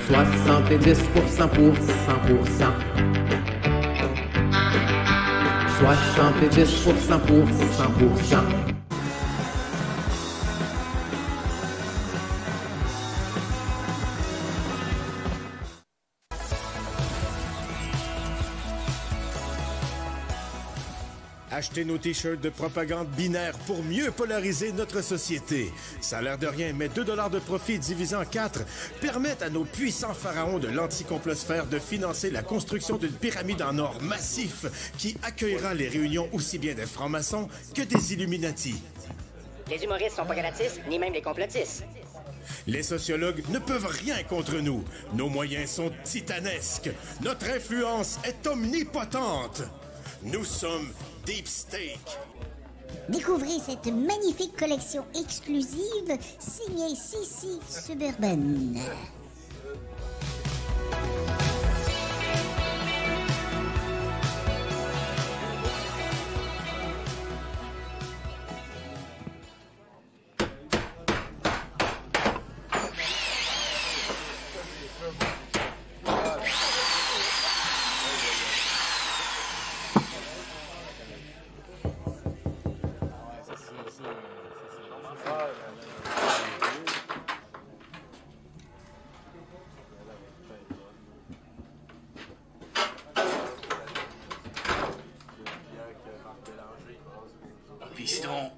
70% pour 100%. 70% pour 100%. Achetez nos t-shirts de propagande binaire pour mieux polariser notre société. Ça a l'air de rien, mais 2 $ de profit divisé en 4 permettent à nos puissants pharaons de l'anticomplosphère de financer la construction d'une pyramide en or massif qui accueillera les réunions aussi bien des francs-maçons que des Illuminati. Les humoristes sont pas gratis, ni même les complotistes. Les sociologues ne peuvent rien contre nous. Nos moyens sont titanesques. Notre influence est omnipotente. Nous sommes Deep Steak. Découvrez cette magnifique collection exclusive signée Sissi Suburban. Fiston,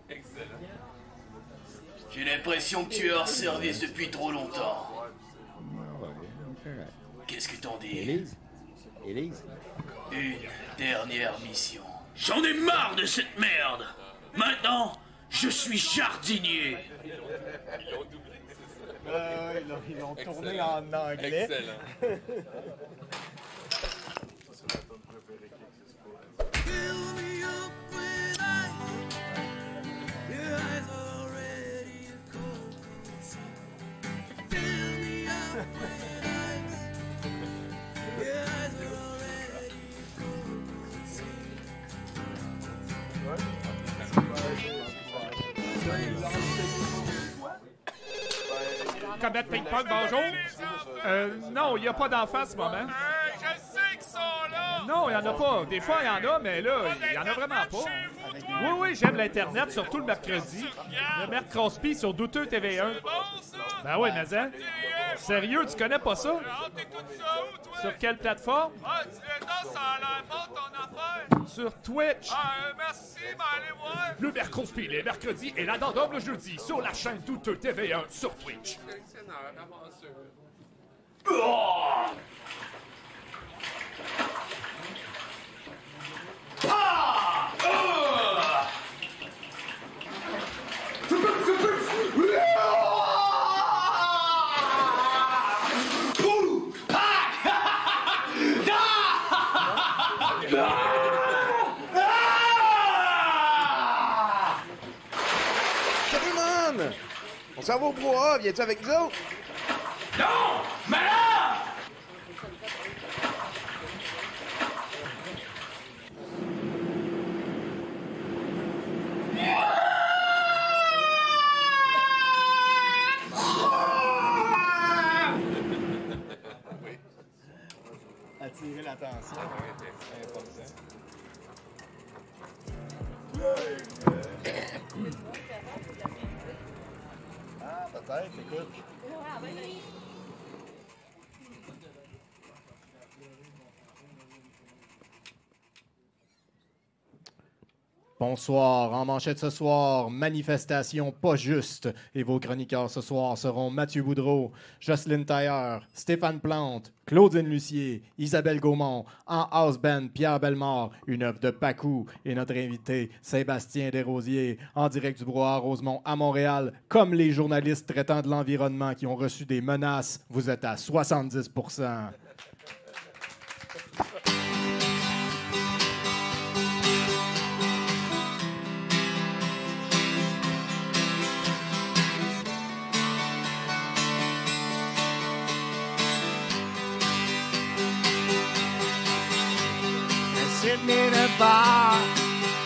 j'ai l'impression que tu es hors service depuis trop longtemps. Qu'est-ce que t'en dis? Élise? Une dernière mission. J'en ai marre de cette merde! Maintenant, je suis jardinier! Ils l'ont tourné en anglais. Excellent. Combat ping-pong, bonjour. Non, il n'y a pas d'enfants en ce moment. Je sais qu'ils sont là! Non, il n'y en a pas. Des fois, il y en a, mais là, il n'y en a vraiment pas. Oui, j'aime l'Internet, surtout le mercredi. Le mercredi sur Douteux TV1. Ben oui, mais hein? Sérieux, tu connais pas ça? T'écoutes ça où, toi? Sur quelle plateforme? Ah, tu ça a l'air bon, ton affaire! Sur Twitch. Merci, ben allez voir! Le mercredi, les mercredis et la dindome le jeudi sur la chaîne Douteux TV1 sur Twitch. Salut, man! On s'en va au bois, viens-tu avec nous autres? Non! Malade! Attirer l'attention. C'est important. Ah, peut-être, écoute. Bonsoir, en manchette ce soir, manifestation pas juste. Et vos chroniqueurs ce soir seront Mathieu Boudreau, Jocelyne Tailleur, Stéphane Plante, Claudine Lucier, Isabelle Gaumont, en house band Pierre Bellemare, une œuvre de Pacou et notre invité Sébastien Desrosiers, en direct du Brouhaha Rosemont à Montréal. Comme les journalistes traitant de l'environnement qui ont reçu des menaces, vous êtes à 70%. Sitting in a bar,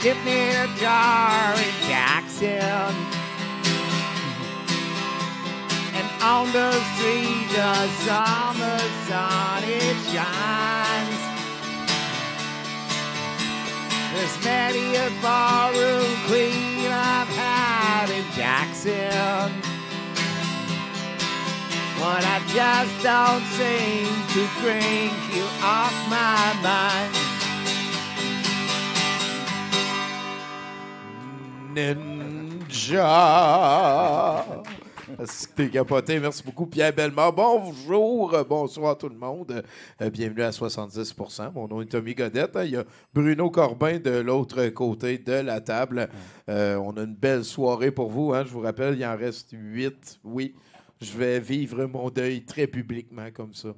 dipping in a jar in Jackson. And on the street, the summer sun, it shines. There's many a barroom queen I've had in Jackson, but I just don't seem to drink you off my mind. Ninja! C'était capoté. Merci beaucoup, Pierre Bellemare. Bonjour, bonsoir tout le monde. Bienvenue à 70%. Mon nom est Tommy Godette. Il y a Bruno Corbin de l'autre côté de la table. On a une belle soirée pour vous. Je vous rappelle, il en reste 8. Oui, je vais vivre mon deuil très publiquement comme ça.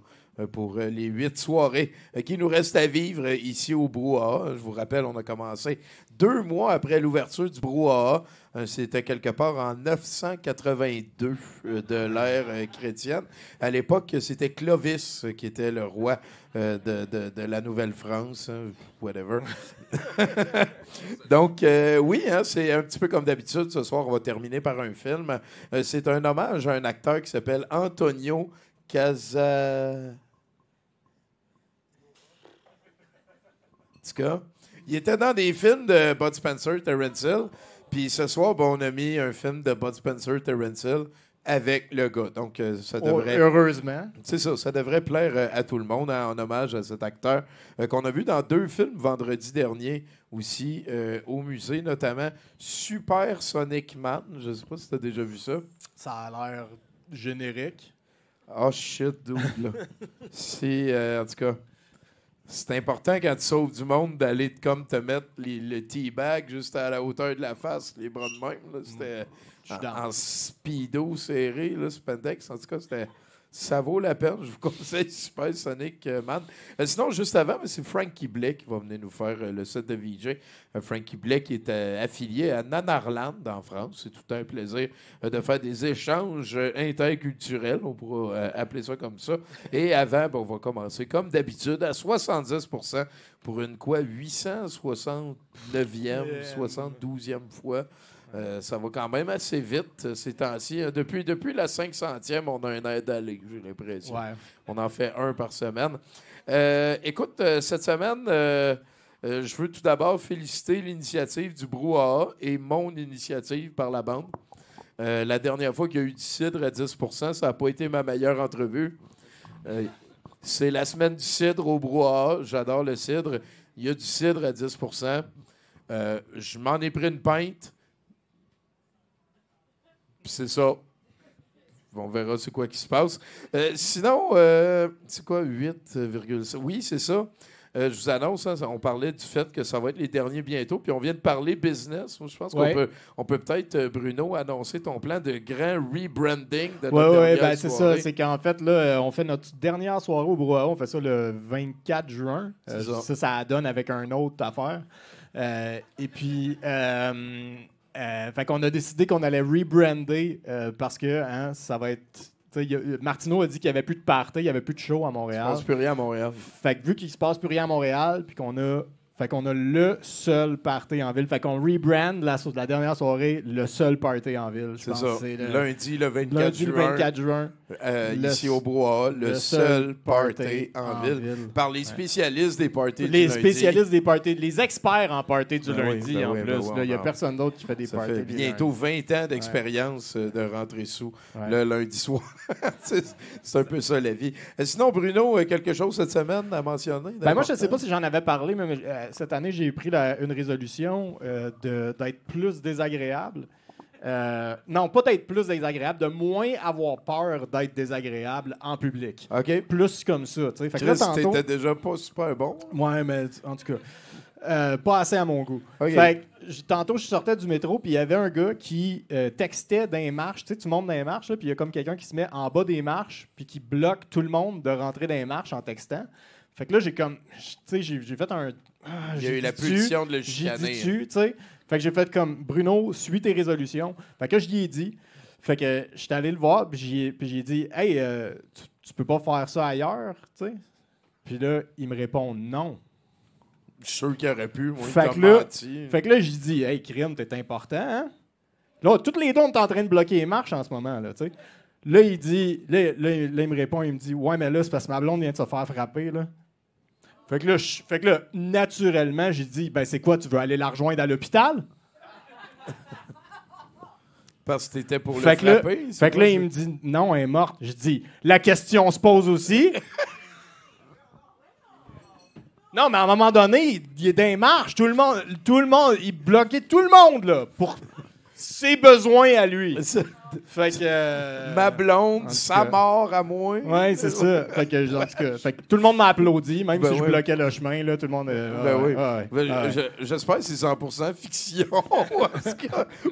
Pour les 8 soirées qui nous restent à vivre ici au Brouhaha. Je vous rappelle, on a commencé 2 mois après l'ouverture du Brouhaha. C'était quelque part en 982 de l'ère chrétienne. À l'époque, c'était Clovis qui était le roi de la Nouvelle-France. Whatever. Donc, oui, c'est un petit peu comme d'habitude. Ce soir, on va terminer par un film. C'est un hommage à un acteur qui s'appelle Antonio Casa... En tout cas, il était dans des films de Bud Spencer, Terence Hill. Puis ce soir, on a mis un film de Bud Spencer, Terence Hill avec le gars. Donc, ça devrait... heureusement. C'est ça, ça devrait plaire à tout le monde en hommage à cet acteur qu'on a vu dans 2 films vendredi dernier aussi au musée, notamment Super Sonic Man. Je ne sais pas si tu as déjà vu ça. Ça a l'air générique. Oh shit, dude, là. C'est, en tout cas... C'est important quand tu sauves du monde d'aller comme te mettre le teabag juste à la hauteur de la face, les bras de même. Là. C'était en speedo serré, là, spandex. En tout cas, ça vaut la peine. Je vous conseille Super Sonic Man. Sinon, juste avant, c'est Frankie Blake qui va venir nous faire le set de VJ. Frankie Blake est affilié à Nanarland en France. C'est tout un plaisir de faire des échanges interculturels. On pourra appeler ça comme ça. Et avant, on va commencer comme d'habitude à 70% pour une 869e, 72e fois. Ça va quand même assez vite ces temps-ci. Depuis la 500e, on a un air d'aller, j'ai l'impression. Ouais. On en fait un par semaine. Écoute, cette semaine, je veux tout d'abord féliciter l'initiative du Brouhaha et mon initiative par la bande. La dernière fois qu'il y a eu du cidre à 10%, ça n'a pas été ma meilleure entrevue. C'est la semaine du cidre au Brouhaha. J'adore le cidre. Il y a du cidre à 10%. Je m'en ai pris une pinte. C'est ça. On verra c'est quoi qui se passe. Sinon, c'est quoi 8,5? Oui, c'est ça. Je vous annonce, on parlait du fait que ça va être les derniers bientôt, puis on vient de parler business. Moi, je pense qu'on peut peut-être, Bruno, annoncer ton plan de grand rebranding de notre dernière soirée. C'est ça. C'est qu'en fait, là, on fait notre dernière soirée au Brouhaha. On fait ça le 24 juin. Ça donne avec un autre affaire. Et puis... fait qu'on a décidé qu'on allait rebrander parce que ça va être... Martineau a dit qu'il n'y avait plus de party, il n'y avait plus de show à Montréal. Il ne se passe plus rien à Montréal. Fait que vu qu'il ne se passe plus rien à Montréal, puis qu'on a le seul party en ville. Fait qu'on rebrand la dernière soirée, le seul party en ville. C'est ça. Lundi, le 24 juin. Ici au Brouhaha, le seul party en ville. Par les spécialistes des parties du lundi. Les spécialistes des parties, les experts en party du lundi, en plus. Il n'y a personne d'autre qui fait des parties. Ça fait bientôt 20 ans d'expérience de rentrer sous le lundi soir. C'est un peu ça, la vie. Sinon, Bruno, quelque chose cette semaine à mentionner? Moi, je ne sais pas si j'en avais parlé, mais cette année, j'ai pris une résolution d'être plus désagréable. Non, pas d'être plus désagréable, de moins avoir peur d'être désagréable en public. OK. Plus comme ça. Fait que là, t'étais déjà pas super bon. Ouais, mais en tout cas, pas assez à mon goût. Okay. Fait que tantôt, je sortais du métro, puis il y avait un gars qui textait dans les marches. Tu sais, tu montes dans les marches, puis il y a comme quelqu'un qui se met en bas des marches, puis qui bloque tout le monde de rentrer dans les marches en textant. Fait que là, j'ai fait un... il y a eu la pulsion de le chicaner. Fait que j'ai fait comme, Bruno, suis tes résolutions. Fait que je lui ai dit. Fait que j'étais allé le voir, puis j'ai dit, hey, tu peux pas faire ça ailleurs, tu sais. Puis là, il me répond non. Je suis sûr qu'il aurait pu, moi, fait que là, j'ai dit, hey, crime, t'es important, hein? Là, toutes les deux, on est en train de bloquer les marches en ce moment, là, tu sais. Là, il dit, là, il me répond, il me dit, ouais, mais là, c'est parce que ma blonde vient de se faire frapper, là. Fait que là, naturellement, j'ai dit, ben, c'est quoi, tu veux aller la rejoindre à l'hôpital? Parce que t'étais pour le Fait que là, frapper. fait que là, il me dit, non, elle est morte. J'ai dit, la question se pose aussi. Non, mais à un moment donné, il est dans les marches. Tout le monde, il bloquait tout le monde, là, pour ses besoins à lui. Fait que... Ma blonde, sa mort à moi. Ouais, c'est ça. Fait que, en tout cas, fait que tout le monde m'a applaudi, même si je bloquais le chemin, là, tout le monde... J'espère que c'est 100% fiction.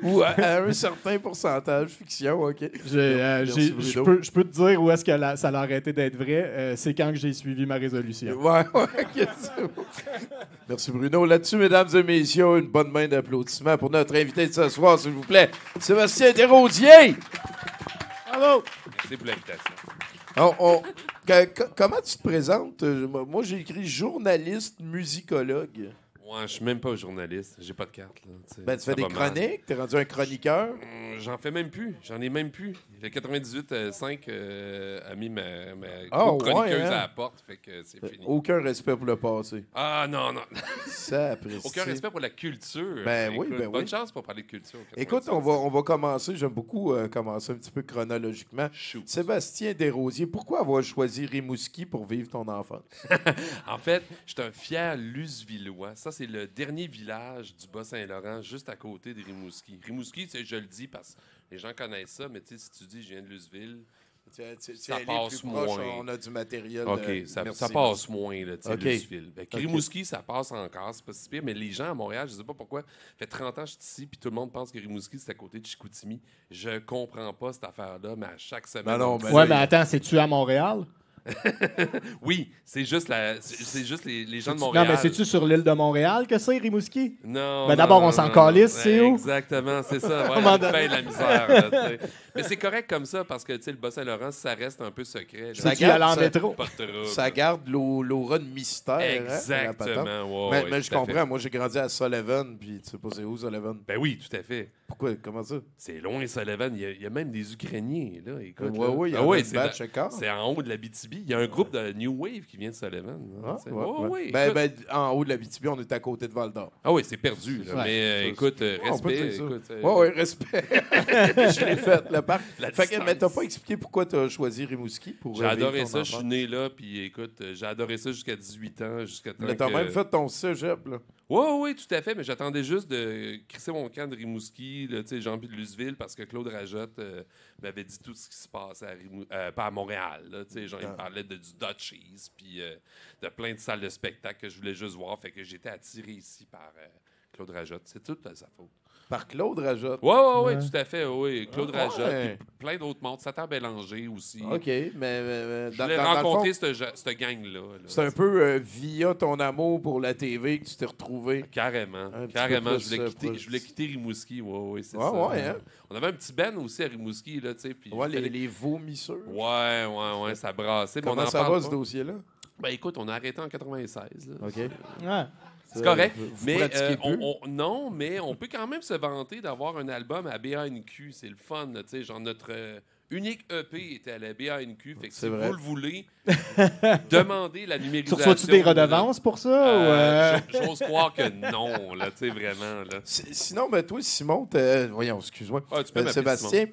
ou à un certain pourcentage fiction, OK. Je peux te dire où est-ce que ça a arrêté d'être vrai. C'est quand que j'ai suivi ma résolution. Ouais, OK. Merci, Bruno. Là-dessus, mesdames et messieurs, une bonne main d'applaudissements pour notre invité de ce soir, s'il vous plaît. Sébastien Desrosiers. Bravo! Merci pour l'invitation. Comment tu te présentes? Moi, j'ai écrit journaliste musicologue. Ouais, je suis même pas journaliste. J'ai pas de carte. Là, tu fais des chroniques? T'es rendu un chroniqueur? J'en fais même plus. J'en ai même plus. Le 98.5 a mis ma chroniqueuse à la porte. Fait que c'est fini. Aucun respect pour le passé. Ah non. Ça apprécie. Aucun respect pour la culture. Bonne chance pour parler de culture. Écoute, on va commencer. J'aime beaucoup commencer un petit peu chronologiquement. Sébastien Desrosiers, pourquoi avoir choisi Rimouski pour vivre ton enfance? En fait, je suis un fier Lucevillois. Ça, c'est le dernier village du Bas-Saint-Laurent, juste à côté de Rimouski. Rimouski, je le dis parce que les gens connaissent ça, mais si tu dis « je viens de Luceville », ça passe moins. On a du matériel. OK, ça passe moins, là, Luceville. Rimouski, ça passe encore, c'est pas si pire, mais les gens à Montréal, je sais pas pourquoi, ça fait 30 ans que je suis ici, puis tout le monde pense que Rimouski, c'est à côté de Chicoutimi. Je comprends pas cette affaire-là, mais à chaque semaine... mais attends, c'est-tu à Montréal? Oui, c'est juste les gens de Montréal. Non, mais c'est-tu sur l'île de Montréal que c'est, Rimouski? Non. Ben d'abord, on s'en calisse, c'est où? Exactement, c'est ça. Ouais, on paye la misère. Là, mais c'est correct comme ça parce que le Bas-Saint-Laurent, ça reste un peu secret. Ça garde l'aura de mystère. Exactement. Mais je comprends. Moi, j'ai grandi à Sullivan, puis tu sais pas c'est où, Sullivan? Ben oui, tout à fait. Pourquoi? Comment ça? C'est loin, Sullivan. Il y a même des Ukrainiens, là. Écoute, il y a c'est en haut de la BTB. Il y a un groupe de New Wave qui vient de Sullivan. En haut de la BTB, on est à côté de Val-d'Or. Ah oui, c'est perdu. Là. Mais écoute, respect. Oui, respect. Je l'ai fait, le parc. Mais t'as pas expliqué pourquoi t'as choisi Rimouski? J'ai adoré ça. Je suis né là, puis écoute, j'ai adoré ça jusqu'à 18 ans. T'as même fait ton cégep, là. Oui, tout à fait, mais j'attendais juste de crisser mon camp de Rimouski, Jean-Pierre de Luceville, parce que Claude Rajotte m'avait dit tout ce qui se passait pas à Montréal. Là, il me parlait du Dutchies, puis de plein de salles de spectacle que je voulais juste voir, fait que j'étais attiré ici par Claude Rajotte. C'est toute sa faute. Par Claude Rajotte? Oui, tout à fait, oui. Claude Rajotte, puis plein d'autres mondes. Satan Bélanger aussi. OK, mais je voulais rencontrer cette gang-là. C'est un peu via ton amour pour la TV que tu t'es retrouvé. Carrément. Je voulais quitter Rimouski. Oui, c'est ça. Hein? On avait un petit ben aussi à Rimouski. Là, puis les vomisseurs. Ouais, ça brassait. Comment ça va, ce dossier-là? Ben écoute, on a arrêté en 96. Là, OK. C'est correct, mais non, mais on peut quand même se vanter d'avoir un album à BANQ. C'est le fun, tu sais, genre notre unique EP était à la BANQ. Fait que si vous le voulez, demandez la numérisation. Tu reçois-tu des redevances pour ça? J'ose croire que non, là, tu sais, vraiment. Là. Sinon, toi, Simon, voyons, excuse-moi. Sébastien,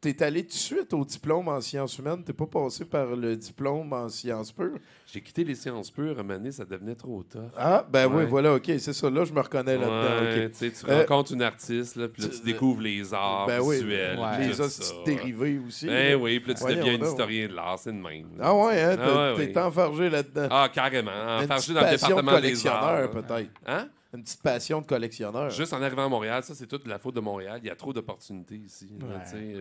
t'es allé tout de suite au diplôme en sciences humaines. T'es pas passé par le diplôme en sciences pures. J'ai quitté les sciences pures, à un moment donné, ça devenait trop tough. Ah, oui, voilà, OK, c'est ça. Là, je me reconnais là-dedans. Okay. Tu rencontres une artiste, là, puis là, tu découvres les arts visuels. Les arts dérivés aussi. Ben oui, puis là, tu deviens un historien de l'art, c'est de même. Ah ouais, hein? T'es enfargé là-dedans. Ah, carrément. Enfargé dans le département des arts. Peut-être. Hein? Une petite passion de collectionneur. Juste en arrivant à Montréal, ça, c'est toute la faute de Montréal. Il y a trop d'opportunités ici.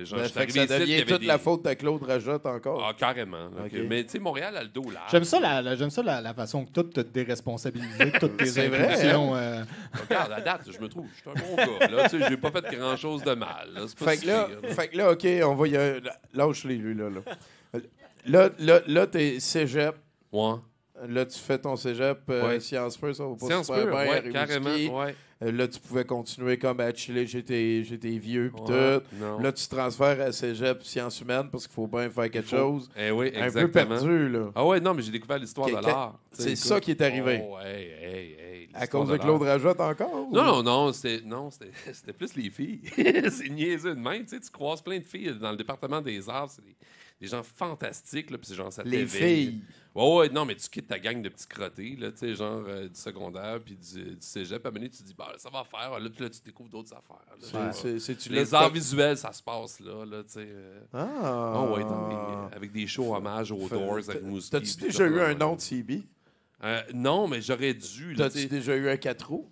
Ça devient toute la faute de Claude Rajotte encore. Ah, carrément. Okay. Mais tu sais, Montréal a le dos large. J'aime ça la façon que tu te déresponsabilisé de toutes tes impulsions. Regarde, à date, je me trouve, je suis un bon gars. Là, tu sais, j'ai pas fait grand-chose de mal. Là. C'est pas fait que là, OK, on va y aller. Lâche-les, lui, là. Là, t'es cégep. Ouais. Là, tu fais ton cégep Sciences Pures, ça va pas Sciences super Pures, bien. carrément. Là, tu pouvais continuer comme à chiller, j'étais vieux, puis Ouais, tout. non. Là, tu te transfères à cégep sciences humaines parce qu'il faut bien faire quelque chose. Eh oui, Un exactement. peu perdu, là. Ah ouais, non, mais j'ai découvert l'histoire de l'art. C'est ça qui est arrivé. Oh, hey, À cause de Claude Rajotte encore? Non, c'était plus les filles. C'est niaiseux de même. Tu croises plein de filles dans le département des arts. C'est des gens fantastiques, là, puis genre, ça Les t'éveille. filles. Ouais, non, mais tu quittes ta gang de petits crottés, là, tu sais, genre du secondaire, puis du cégep. À un moment donné, tu te dis, bah, ça va faire. Là, puis là, tu découvres d'autres affaires. Là. Les arts visuels, ça se passe là, tu sais. Ouais, avec des shows hommages aux Doors, avec Mouski. T'as-tu déjà eu un nom de CB? Non, mais j'aurais dû. T'as-tu déjà eu un 4 roues?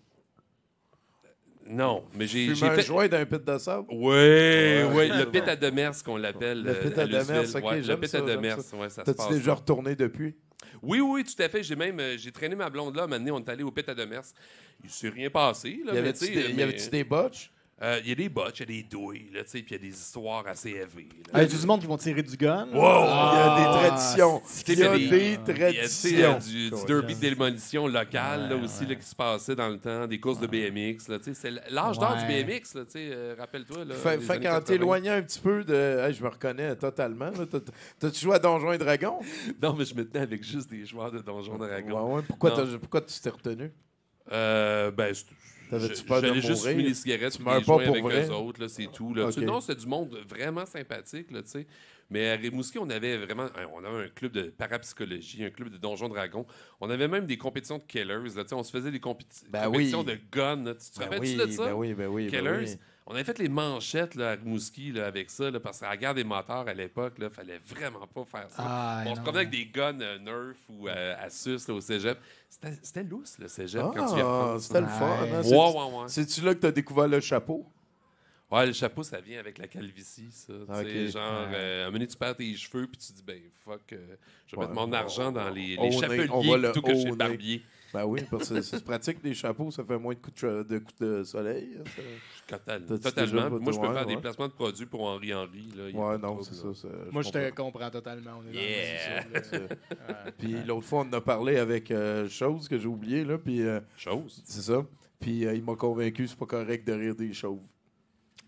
Non, mais j'ai fait un fait... joint d'un pit de sable? Oui, le pit à Demers qu'on l'appelle. Le pit à Demers, OK, le pit à Demers, ouais, ça se passe. T'as-tu déjà retourné depuis? Oui, tout à fait. J'ai traîné ma blonde là. Maintenant, on est allé au pit à Demers. Il ne s'est rien passé. Là, y avait-tu des botches? Il y a des botches, il y a des douilles, là, puis il y a des histoires assez élevées. Il y a du monde qui vont tirer du gun. Wow! Il y a des traditions. Il y a des traditions. Du derby de démolition local là, aussi là, qui se passait dans le temps, des courses de BMX. Là, c'est l'âge d'or du BMX, là, rappelle-toi. Là, fait qu'en t'éloignant un petit peu de... Hey, je me reconnais totalement. T'as-tu joué à Donjons et Dragons? Non, mais je me tenais avec juste des joueurs de Donjons et Dragons. Ouais. Pourquoi tu t'es retenu? T'avais-tu peur de j'allais juste mourir? fumer des cigarettes Tu puis meurs des pas joints pour avec vrai? eux autres, là, c'est tout. Là. Okay. Non, c'était du monde vraiment sympathique, là, tu sais. Mais à Rimouski, on avait un club de parapsychologie, un club de Donjons Dragons. On avait même des compétitions de killers, là, tu sais. On se faisait des compétitions de guns. Là. Tu te rappelles-tu de ça? Ben oui. Killers. On avait fait les manchettes là, à Rimouski là, avec ça, là, parce qu'à la guerre des moteurs à l'époque, il fallait vraiment pas faire ça. On se promenait avec des guns Nerf ou Asus là, au cégep. C'était lousse, le cégep, quand tu y repenses. C'était le fun. Hein? Ouais. C'est-tu là que tu as découvert le chapeau? Ouais, le chapeau, ça vient avec la calvitie, ça. Genre, à un moment donné, tu perds tes cheveux, puis tu dis, ben, fuck, je vais mettre mon argent dans les chapeliers plutôt que chez le barbier. Ben oui, parce que c'est pratique, des chapeaux, ça fait moins de coups de soleil. Totalement. Moi, je peux faire des placements de produits pour Henri. Ouais, non, c'est ça. Moi, je te comprends totalement. On est Puis l'autre fois, on en a parlé avec Chose, que j'ai oublié, là. Puis, Chose? C'est ça. Puis il m'a convaincu que c'est pas correct de rire des chauves.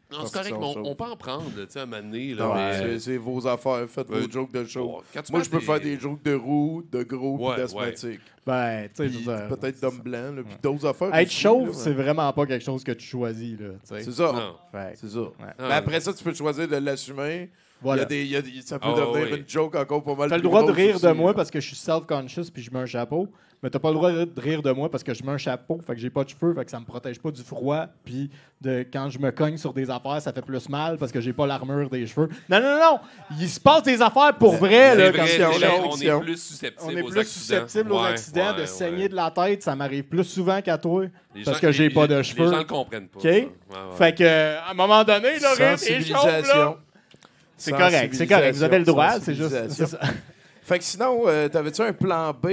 Non, c'est correct, mais on peut en prendre, tu sais, à un moment donné. Non, c'est vos affaires. Faites vos jokes de chauves. Moi, je peux faire des jokes de roux, de gros, puis d'asthmatique. Ben, tu sais, peut-être d'homme blanc, puis d'autres affaires. Être chauve, c'est vraiment pas quelque chose que tu choisis, là. C'est ça. C'est ça. Mais après ça, tu peux choisir de l'assumer. Voilà. Ça peut devenir une joke encore pas mal. T'as le droit de rire de moi parce que je suis self-conscious puis je mets un chapeau, mais t'as pas le droit de rire de moi parce que je mets un chapeau, fait que j'ai pas de cheveux, fait que ça me protège pas du froid, puis quand je me cogne sur des affaires, ça fait plus mal parce que j'ai pas l'armure des cheveux. Non! Il se passe des affaires pour vrai, là, quand on est plus susceptible aux accidents. De saigner de la tête, ça m'arrive plus souvent qu'à toi parce que j'ai pas de cheveux. Les gens le comprennent pas. Fait que, à un moment donné, là, rire des chauves, là... C'est correct. Vous avez le droit, c'est juste... C'est ça. Fait que sinon, t'avais-tu un plan B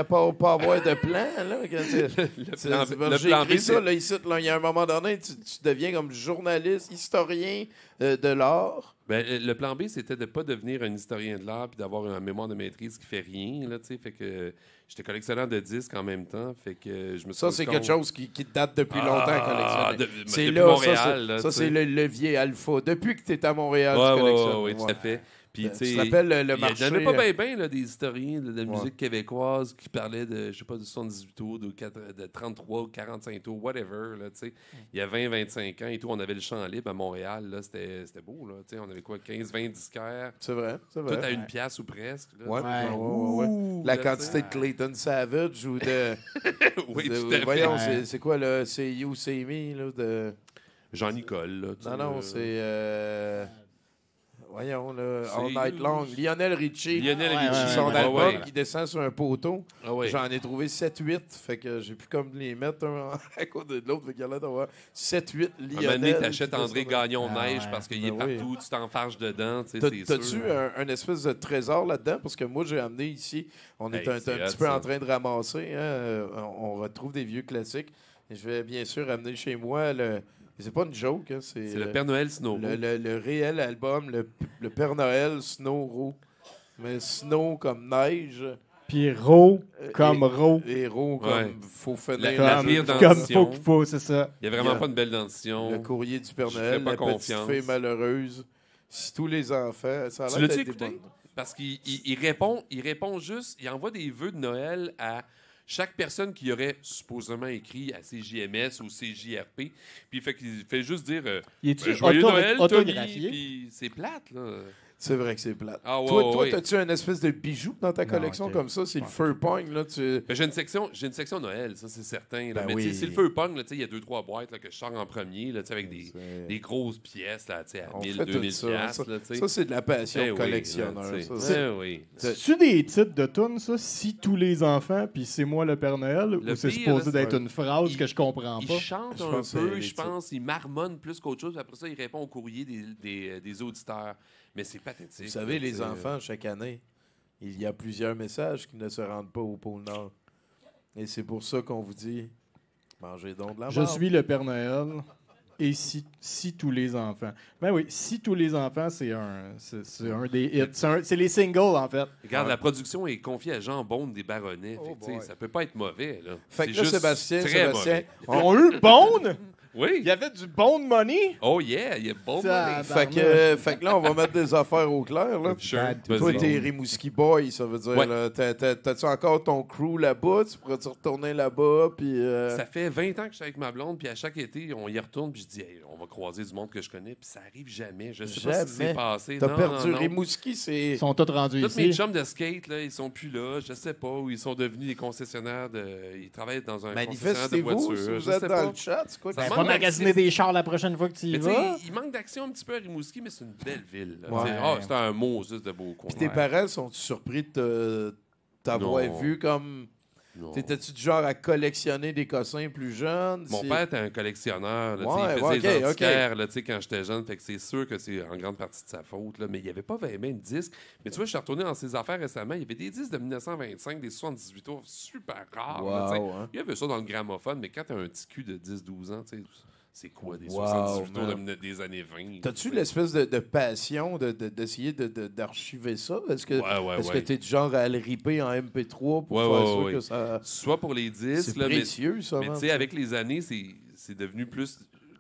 pour pas avoir de plan? J'ai écrit ça, là, ici, il y a un moment donné, tu deviens comme journaliste, historien de l'art. Ben, le plan B, c'était de ne pas devenir un historien de l'art puis d'avoir une mémoire de maîtrise qui fait rien. Là, fait que j'étais collectionneur de disques en même temps. Fait que je me ça, c'est quelque chose qui date depuis longtemps, collectionner. C'est là, Montréal. Ça, c'est le levier alpha. Depuis que tu es à Montréal, tu collectionnes. Oui, tout à fait. Puis, tu te rappelles le marché? Il n'y en a pas bien des historiens de la musique québécoise qui parlaient de, je sais pas, de 78 tours, de 33 ou 45 tours, whatever. Là, il y a 20-25 ans et tout, on avait le champ libre à Montréal. Là, c'était beau. Là, on avait quoi, 15-20 disquaires. C'est vrai. Tout à une pièce ou presque. Là, ouais. La quantité de Clayton Savage ou de... oui, tout à fait. Voyons, c'est quoi le C'est You, C'est Me? Là, de... Jean-Nicole. Non, c'est... Voyons, là, All Night Long. Lionel Richie. Son album qui descend sur un poteau. J'en ai trouvé 7-8. Fait que j'ai pu comme les mettre un à côté de l'autre. Fait qu'il y a là d'avoir 7-8 Lionel. Un moment donné, t'achètes André Gagnon Neige parce qu'il est partout. Tu t'enfarges dedans. T'as-tu un espèce de trésor là-dedans? Parce que moi, j'ai amené ici. On est un petit peu en train de ramasser. Hein? On retrouve des vieux classiques. Et je vais bien sûr amener chez moi le... C'est pas une joke, hein, c'est le Père Noël Snow. Le réel album, le Père Noël Snow Roux. Mais Snow comme neige. Puis Ro comme Ro. Héros comme Ouais. faut finir La Comme, pire comme dentition. faut qu'il faut, c'est ça. Il n'y a vraiment Yeah. pas une belle dentition. le courrier du Père Je Noël, ferais pas la petite confiance. fille malheureuse. Si tous les enfants, ça a Tu l'air l'as-tu d'être des écouté? bonnes. Parce qu'il répond juste, il envoie des vœux de Noël à chaque personne qui aurait supposément écrit à CJMS ou CJRP. Puis il fait juste dire Il est-tu Joyeux Noël, Tommy. autographié? Puis c'est plate, là. C'est vrai que c'est plate. Ah, ouais, toi, ouais. as-tu une espèce de bijou dans ta collection ok. comme ça? C'est le feu pogne, là. Ben, j'ai une section Noël, ça c'est certain. Là. Ben Mais oui. tu sais, c'est le feu pong, là, tu sais, il y a 2-3 boîtes là, que je sors en premier là, tu sais, avec C'est- des grosses pièces là, tu sais, à On 1000, fait tout 2000 ça. piastres, là, tu sais. Ça, c'est de la passion Ben oui, collectionneur. là, tu sais. ça. Ben oui. C'est-tu des titres de tunes, ça? Si tous les enfants, puis c'est moi le Père Noël? Le Ou c'est pire, supposé là, d'être c'est- une phrase il- que je comprends Il pas? chante Je un pense que peu, c'est je les pense, il marmonne plus qu'autre chose, puis après ça, il répond au courrier des auditeurs. Mais c'est pathétique. Vous savez, là, les tu sais, enfants, chaque année, il y a plusieurs messages qui ne se rendent pas au pôle Nord. Et c'est pour ça qu'on vous dit, mangez donc de la Je marde. suis le Père Noël. Et si tous les enfants. Ben oui, si tous les enfants, c'est un des hits. C'est les singles, en fait. Regarde, la production est confiée à Jean Bonde des Baronnets. Oh Fait que, tu sais, boy. ça peut pas être mauvais. Là. Fait C'est que là, juste Sébastien, très mauvais. Ils ont eu Bone? Il Oui. y avait du Bone Money? Oh yeah, il est bon. Ça- Fait que là, on va mettre des affaires au clair. Là. Sure. Toi, Vas-y. t'es Rimouski Boy, ça veut dire. Ouais. Là, t'as-tu encore ton crew là-bas? Tu pourrais-tu retourner là-bas? Puis, Ça fait 20 ans que je suis avec ma blonde, puis à chaque été, on y retourne, puis je dis, hey, on va croiser du monde que je connais, puis ça arrive jamais. Je sais pas ce qui s'est Jamais. passé. T'as Non, perdu non, non. Rimouski, c'est... Ils sont tous rendus Tous mes ici. chums de skate, là, ils sont plus là. Je sais pas où ils sont devenus des concessionnaires de. Ils travaillent dans un concessionnaire de Manifestez-vous voitures. si vous Je êtes sais dans pas. le chat. C'est quoi Ça que- manque Va magasiner des chars la prochaine fois que tu y Mais tu sais, vas. il manque d'action un petit peu à Rimouski, mais c'est une belle ville. là. Ouais. Tu sais, c'est un mot juste de beau coin. Puis tes parents sont-ils surpris de t'avoir Non. vu comme... Non. T'étais-tu du genre à collectionner des cossins plus jeunes? Mon C'est- père était un collectionneur. Là, tu sais, Ouais, il faisait ouais, les ok, antiquaires là, tu sais, quand j'étais jeune. Fait que c'est sûr que c'est en grande partie de sa faute. Là, mais il n'y avait pas vraiment de disques. Mais tu vois, je suis retourné dans ses affaires récemment. Il y avait des disques de 1925, des 78 tours, super rares. là, tu sais. Wow, hein. Il y avait ça dans le gramophone, mais quand tu as un petit cul de 10-12 ans, tu sais, c'est quoi des Wow, 78 tours man. des années 20? T'as-tu tu sais? l'espèce de passion d'essayer d'archiver ça? Est-ce que Ouais, ouais. t'es du genre à le ripper en MP3 pour Ouais, faire ouais, sûr ouais. que ça... Soit pour les disques, C'est là, mais précieux, ça, Mais man. tu sais, avec les années, c'est devenu plus.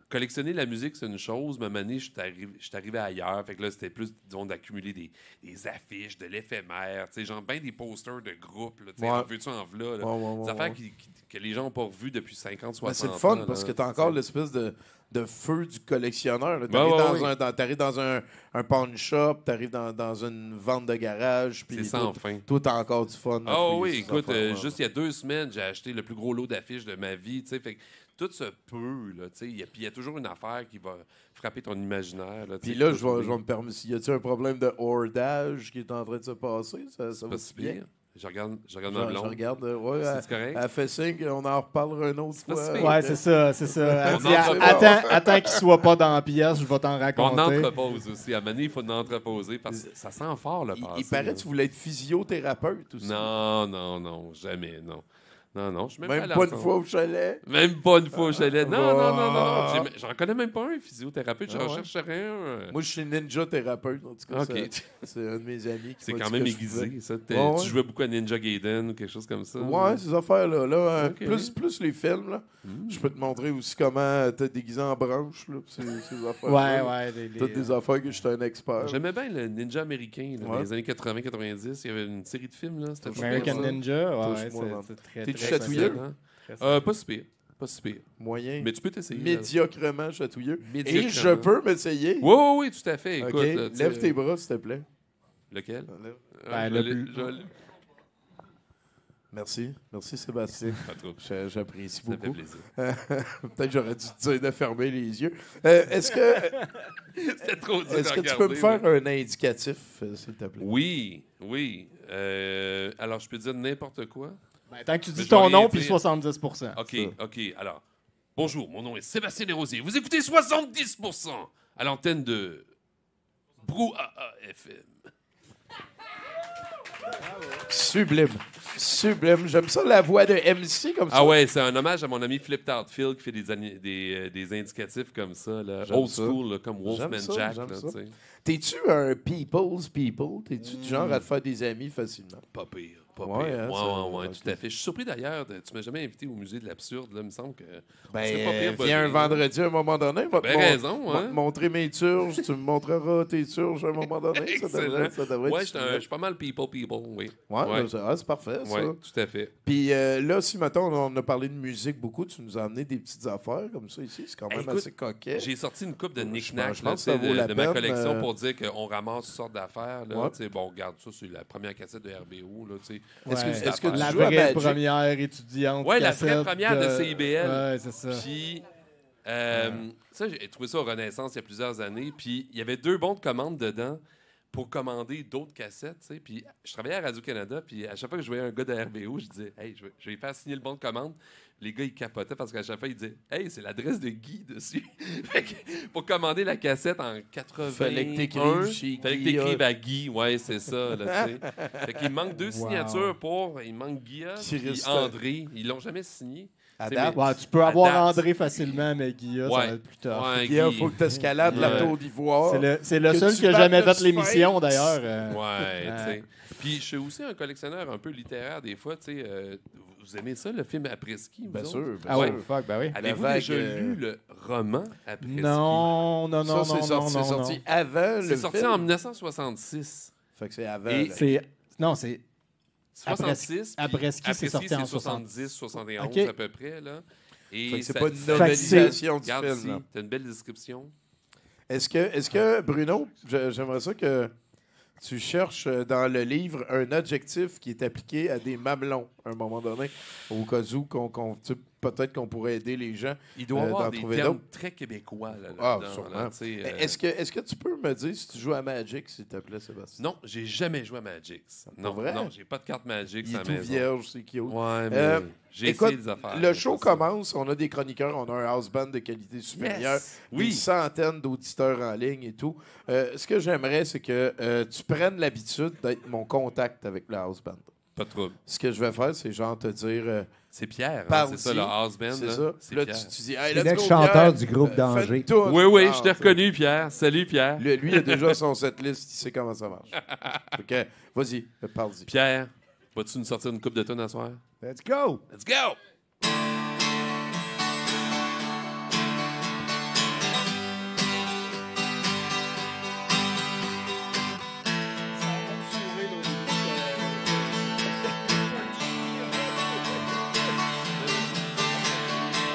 Collectionner la musique, c'est une chose, mais à un moment donné, je suis arrivé ailleurs. Fait que là, c'était plus, disons, d'accumuler des affiches, de l'éphémère, tu sais, genre bien des posters de groupes, là, tu sais, Ouais. en veux-tu, en v'là, là. Ouais, Des affaires ouais. que les gens n'ont pas revues depuis 50, 60 Ben, ans. c'est le fun là, parce que t'as encore tu sais. l'espèce de feu du collectionneur. là. Ouais, T'arrives dans un pawn shop, t'arrives dans une vente de garage. puis C'est sans toi, fin. Toi, t'as encore du fun. à Ah fouiller oui, ces écoute, affaires-là. juste il y a 2 semaines, j'ai acheté le plus gros lot d'affiches de ma vie, tu sais, fait que tout se peut, là, tu sais, puis il y a toujours une affaire qui va frapper ton imaginaire, là, tu Puis sais, là, qui je va vais me permettre. Y a-tu un problème de hoardage qui est en train de se passer? Ça C'est va pas si bien? pire. Je regarde ma Je blonde. regarde, ouais, C'est correct? elle fait signe, on en reparlera une autre pas fois. si pire. Ouais, c'est ça. Elle On dit, entre- attends qu'il soit pas dans la pièce, je vais t'en On raconter. entrepose aussi. À un moment donné, il faut en entreposer parce que ça sent fort le passé. Il paraît là. que tu voulais être physiothérapeute aussi. Non, jamais, non. Non, je suis Même pas une fois au chalet. Même pas une fois au chalet. Non. Ah. J'en connais même pas un physio-thérapeute. Ah J'en ouais? chercherais un. Moi, je suis ninja thérapeute. En tout cas, OK. c'est un de mes amis qui C'est m'a quand dit même que je pouvais. aiguisé, ça. Ouais. Tu jouais beaucoup à Ninja Gaiden ou quelque chose comme ça? Ouais, ces affaires-là. Là, Ok. plus les films. Là. Je peux te montrer aussi comment t'es déguisé en branche. Là, ces affaires. Ouais. Toutes des affaires que je suis un expert. J'aimais bien le ninja américain. Là, Ouais. Dans les années 80-90, il y avait une série de films. Là. C'était pas American mal ça. Ninja, ouais, Touche-moi, man. c'est très, T'es-tu très chatouilleux? excellent. Pas si pire. Pas si pire. Moyen. Mais tu peux t'essayer. là. Médiocrement chatouilleux. Médiocrement. Et je peux m'essayer. Oui, tout à fait. Écoute, OK. là, tu sais- Lève tes bras, s'il te plaît. Lequel? Lève. Ah, Ben, je le l'ai- plus- je l'ai- Merci. Merci, Sébastien. Pas trop. J'apprécie Ça fait beaucoup. plaisir. Peut-être j'aurais dû te dire de fermer les yeux. Est-ce que, C'était trop dur est-ce à que tu peux me regarder, faire là. un indicatif, s'il te plaît? Oui. Alors, je peux dire n'importe quoi? Ben, tant que tu Mais dis je ton vais rien nom puis dire. 70%. OK. Alors, bonjour, mon nom est Sébastien Desrosiers. Vous écoutez 70% à l'antenne de Brouhaha FM. Sublime. Sublime. J'aime ça, la voix de MC comme ça. Ah ouais, c'est un hommage à mon ami Flip Tart Phil qui fait des indicatifs comme ça, là. J'aime Old ça. school, là, comme Wolfman J'aime ça, Jack. j'aime Là, ça. tu sais. T'es-tu un people's people? T'es-tu du genre à te faire des amis facilement? Pas pire. Pas Ouais, pire. hein, Ouais, ça- tout à fait. Je suis surpris d'ailleurs, tu m'as jamais invité au musée de l'absurde, là, il me semble que... Ben, c'est pas pire, viens un Bobby. vendredi à un moment donné. Va te Ben raison, va hein. te montrer mes turges, tu me montreras tes turges à un moment donné. Excellent. Ça devrait Ouais, être je suis pas mal people, oui. Ouais. C'est parfait, ça. Ouais, tout à fait. Puis là, si, mettons, on a parlé de musique beaucoup, tu nous as amené des petites affaires comme ça ici. C'est quand même Écoute, assez coquet. J'ai sorti une coupe de knick-knack je pense que ça vaut la de ma peine, collection pour dire qu'on ramasse toutes sortes d'affaires. Là, Ouais. Tu sais, bon, regarde ça, c'est la première cassette de RBO. Là, tu sais. Est-ce que tu La joues à vraie Magic? première étudiante. Ouais, la vraie cassette première de CIBL. Ouais, c'est ça. Puis, ça, j'ai trouvé ça au Renaissance il y a plusieurs années. Puis, il y avait 2 bons de commande dedans pour commander d'autres cassettes. Tu sais. Puis, je travaillais à Radio-Canada. Puis, à chaque fois que je voyais un gars de RBO, je disais, hey, je vais lui faire signer le bon de commande. Les gars, ils capotaient parce qu'à chaque fois, ils disaient, hey, c'est l'adresse de Guy dessus. Fait que, pour commander la cassette en 80. Fallait que t'écrives chez Fallait que Guy, t'écrives à Guy. Ouais, c'est ça. Là, tu sais. Fait qu'il manque 2 signatures pour. Il manque Guy et André. Ils l'ont jamais signé. À Tu sais, date. mais- Ouais, tu peux à avoir date. André facilement, mais Guilla, ça Ouais. va être plus tard. Ouais, Puis il Guy. faut que tu escalades la Ouais. tour d'Ivoire. C'est le Que seul tu qui a battes jamais le fait l'émission, Sphinx. d'ailleurs. Ouais, tu sais. Puis je suis aussi un collectionneur un peu littéraire des fois, tu sais. Vous aimez ça, le film Après-ski? Bien vous sûr. autres? Ah Ouais. oui, fuck, ben oui. Avez-vous vague, déjà lu le roman Après-ski? Non, Ça, c'est sorti avant le C'est sorti film. en 1966. Fait que c'est avant. Et là. Non, c'est 66. puis Après-ski, c'est sorti en 70, 71 OK. à peu près, là. Et Fait que c'est ça- pas une Fait que novelisation du Regarde film. ici, là. t'as une belle description. Est-ce que Bruno, j'aimerais ça que tu cherches dans le livre un adjectif qui est appliqué à des mamelons à un moment donné, au cas où tu sais, peut-être qu'on pourrait aider les gens. Il doit y avoir d'en des trouver termes d'autres. très québécois là, Ah, là-dedans, sûrement. là, tu sais, Est-ce que tu peux me dire si tu joues à Magic, s'il te plaît, Sébastien? Non, j'ai jamais joué à Magic. Non, vrai? non, j'ai pas de carte Magic Il à est la tout maison. vierge, c'est cute. Ouais, mais j'ai écoute, essayé des affaires. le mais show pas ça. commence, on a des chroniqueurs, on a un house band de qualité supérieure, Yes! des Oui. centaines d'auditeurs en ligne et tout. Ce que j'aimerais, c'est que tu prennes l'habitude d'être mon contact avec le house band. Pas de trouble. Ce que je vais faire, c'est genre te dire... C'est Pierre, hein, parle c'est ça, le house band. C'est là. ça. C'est Là, Pierre. tu dis, hey, C'est let's go, l'ex-chanteur Pierre. du groupe Fais d'Angers. une toune. Oui, Ah, je t'ai reconnu, Pierre. Salut, Pierre. Lui, il a déjà son setlist, il sait comment ça marche. Fait que, vas-y, parle-y. Pierre, vas-tu nous sortir une coupe de tonnes à soir? Let's go! Let's go!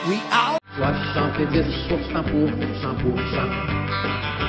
We all 70% pour cent.